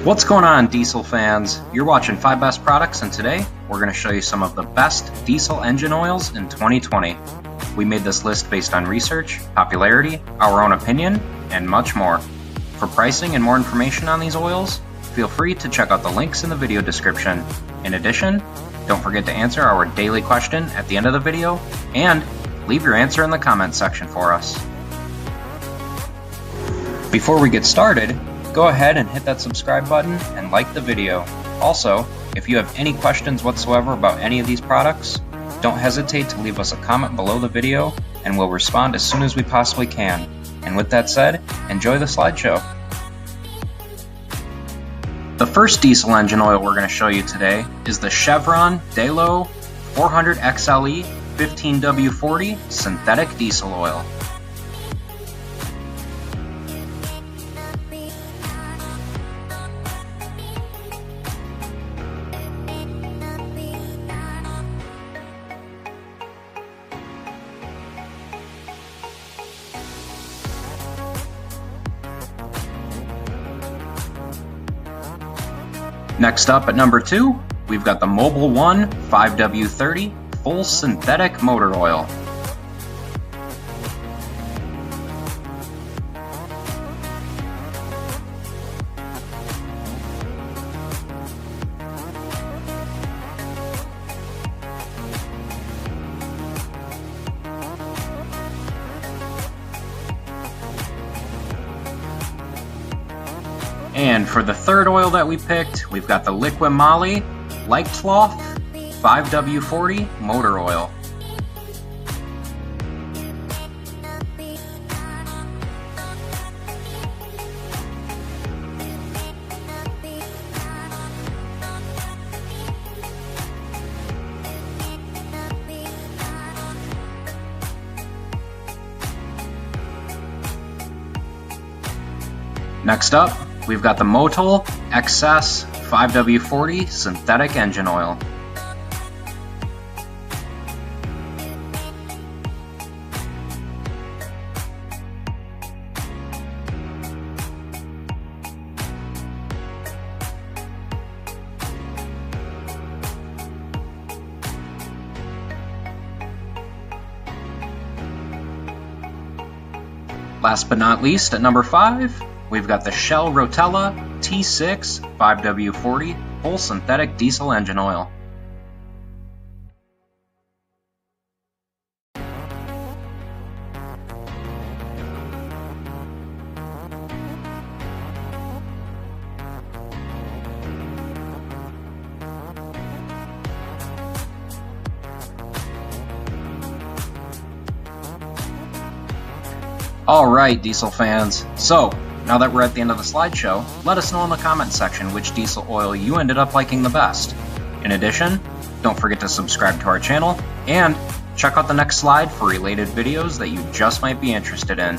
What's going on, diesel fans? You're watching 5 Best Products, and today we're going to show you some of the best diesel engine oils in 2020. We made this list based on research, popularity, our own opinion, and much more. For pricing and more information on these oils, feel free to check out the links in the video description. In addition, don't forget to answer our daily question at the end of the video, and leave your answer in the comment section for us. Before we get started, go ahead and hit that subscribe button and like the video. Also, if you have any questions whatsoever about any of these products, don't hesitate to leave us a comment below the video and we'll respond as soon as we possibly can. And with that said, enjoy the slideshow. The first diesel engine oil we're going to show you today is the Chevron Delo 400 XLE 15W40 synthetic diesel oil. Next up at number 2, we've got the Mobil 1 5W30 full synthetic motor oil. And for the third oil that we picked, we've got the Liqui-Moly Leichtlauf 5W40 motor oil. Next up, we've got the Motul XS 5W40 synthetic engine oil. Last but not least, at number 5, we've got the Shell Rotella T6 5W40 full synthetic diesel engine oil. Alright, diesel fans, so now that we're at the end of the slideshow, let us know in the comments section which diesel oil you ended up liking the best. In addition, don't forget to subscribe to our channel, and check out the next slide for related videos that you just might be interested in.